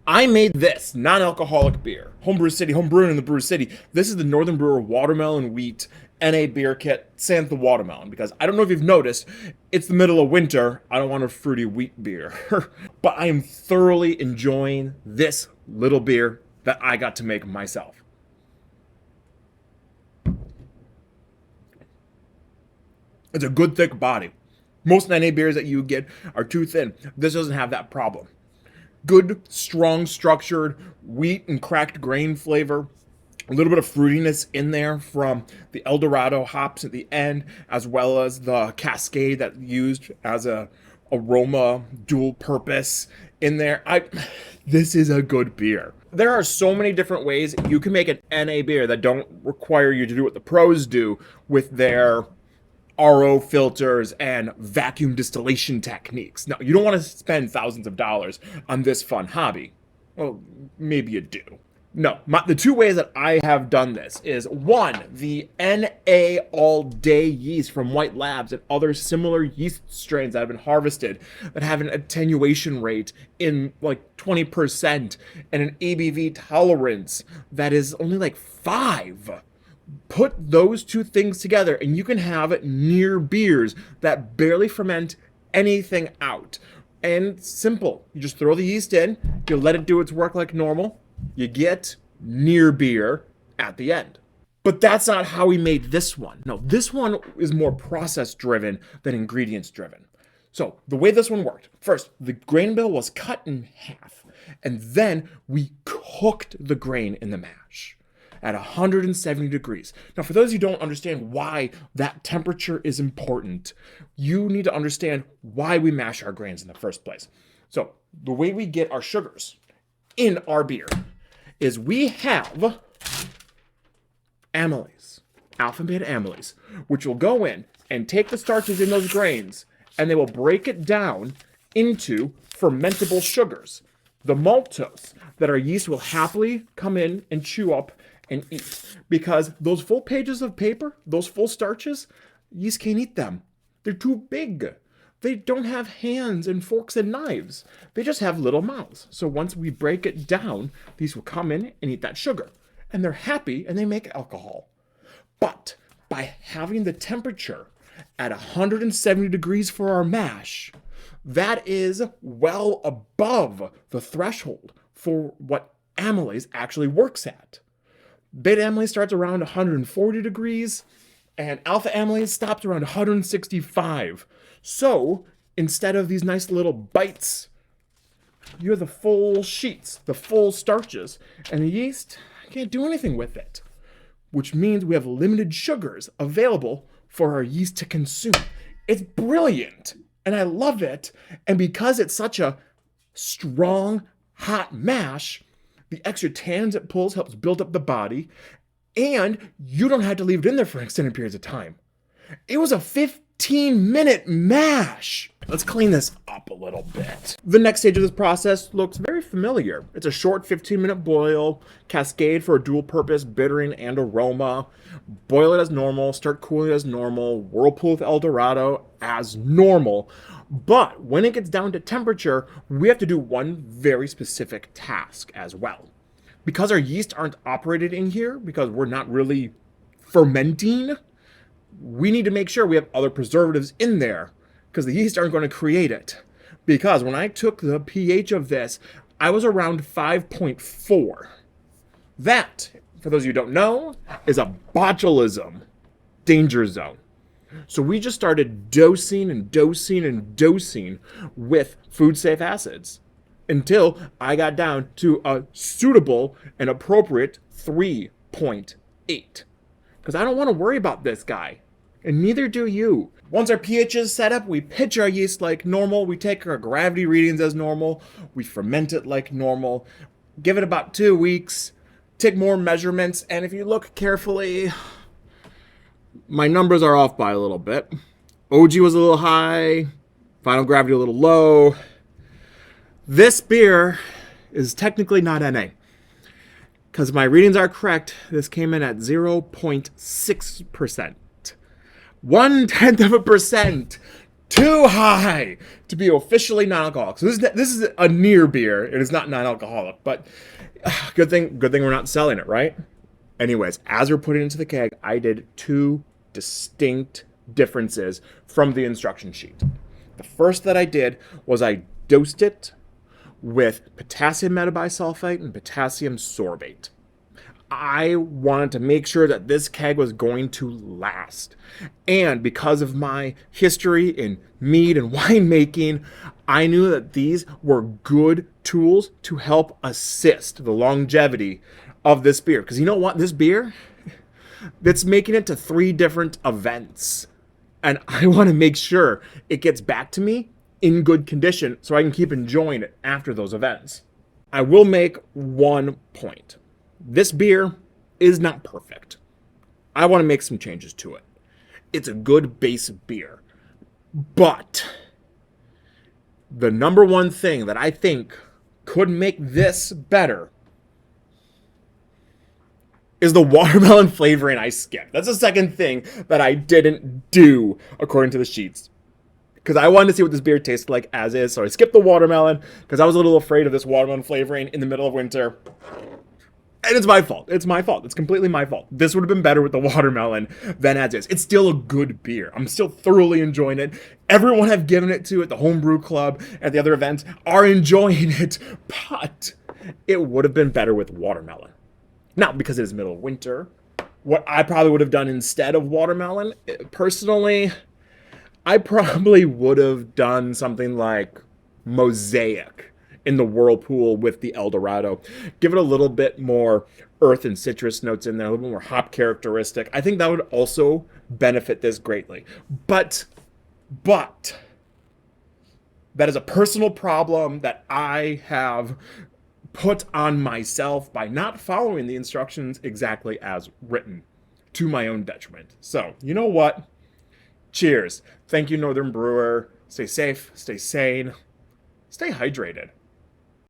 I made this non-alcoholic beer. Homebrew City, homebrewing in the Brew City. This is the Northern Brewer Watermelon Wheat NA beer kit, sans the watermelon, because I don't know if you've noticed, it's the middle of winter. I don't want a fruity wheat beer. But I am thoroughly enjoying this little beer that I got to make myself. It's a good thick body. Most NA beers that you get are too thin. This doesn't have that problem. Good, strong, structured wheat and cracked grain flavor. A little bit of fruitiness in there from the Eldorado hops at the end, as well as the Cascade that used as a aroma dual purpose in there. This is a good beer. There are so many different ways you can make an NA beer that don't require you to do what the pros do with their RO filters and vacuum distillation techniques. Now, you don't want to spend thousands of dollars on this fun hobby. Well, maybe you do. No, the two ways that I have done this is, one, the NA all-day yeast from White Labs and other similar yeast strains that have been harvested that have an attenuation rate in like 20% and an ABV tolerance that is only like 5. Put those two things together and you can have near beers that barely ferment anything out. And simple. You just throw the yeast in, you let it do its work like normal, you get near beer at the end. But that's not how we made this one. No, this one is more process driven than ingredients driven. So the way this one worked, first, the grain bill was cut in half, and then we cooked the grain in the mash at 170 degrees. Now, for those who don't understand why that temperature is important, you need to understand why we mash our grains in the first place. So the way we get our sugars in our beer is we have amylase, alpha and beta amylase, which will go in and take the starches in those grains and they will break it down into fermentable sugars, the maltose that our yeast will happily come in and chew up and eat. Because those full pages of paper, those full starches, yeast can't eat them. They're too big. They don't have hands and forks and knives. They just have little mouths. So once we break it down, these will come in and eat that sugar. And they're happy and they make alcohol. But by having the temperature at 170 degrees for our mash, that is well above the threshold for what amylase actually works at. Beta amylase starts around 140 degrees, and alpha amylase stops around 165. So instead of these nice little bites, you have the full sheets, the full starches, and the yeast can't do anything with it, which means we have limited sugars available for our yeast to consume. It's brilliant, and I love it. And because it's such a strong, hot mash, the extra tannins it pulls helps build up the body, and you don't have to leave it in there for extended periods of time. It was a 15-minute mash. Let's clean this up a little bit. The next stage of this process looks very familiar. It's a short 15-minute boil, Cascade for a dual purpose bittering and aroma. Boil it as normal, start cooling it as normal, whirlpool with Eldorado as normal. But when it gets down to temperature, we have to do one very specific task as well. Because our yeast aren't operated in here, because we're not really fermenting, we need to make sure we have other preservatives in there, because the yeast aren't going to create it. Because when I took the pH of this, I was around 5.4. That, for those of you who don't know, is a botulism danger zone. So we just started dosing and dosing and dosing with food-safe acids until I got down to a suitable and appropriate 3.8. Because I don't want to worry about this guy, and neither do you. Once our pH is set up, we pitch our yeast like normal, we take our gravity readings as normal, we ferment it like normal, give it about 2 weeks, take more measurements, and if you look carefully, my numbers are off by a little bit. OG was a little high, final gravity a little low. This beer is technically not NA. Because my readings are correct, this came in at 0.6%. 0.1%. too high to be officially non-alcoholic. So this is a near beer. It is not non-alcoholic, but good thing we're not selling it, right? Anyways, as we're putting it into the keg, I did two distinct differences from the instruction sheet. The first that I did was I dosed it with potassium metabisulfite and potassium sorbate. I wanted to make sure that this keg was going to last. And because of my history in mead and winemaking, I knew that these were good tools to help assist the longevity of this beer. Because you know what? This beer, it's making it to 3 different events. And I want to make sure it gets back to me in good condition so I can keep enjoying it after those events. I will make one point. This beer is not perfect. I want to make some changes to it. It's a good base beer. But the number one thing that I think could make this better is the watermelon flavoring I skipped. That's the second thing that I didn't do according to the sheets. Because I wanted to see what this beer tasted like as is. So I skipped the watermelon because I was a little afraid of this watermelon flavoring in the middle of winter. And it's my fault. It's my fault. It's completely my fault. This would have been better with the watermelon than as is. It's still a good beer. I'm still thoroughly enjoying it. Everyone I've given it to at the homebrew club, at the other events, are enjoying it. But it would have been better with watermelon. Not because it is middle of winter. What I probably would have done instead of watermelon, personally, I probably would have done something like Mosaic in the whirlpool with the Eldorado. Give it a little bit more earth and citrus notes in there, a little bit more hop characteristic. I think that would also benefit this greatly. But that is a personal problem that I have put on myself by not following the instructions exactly as written, to my own detriment. So, you know what? Cheers. Thank you, Northern Brewer. Stay safe, stay sane, stay hydrated.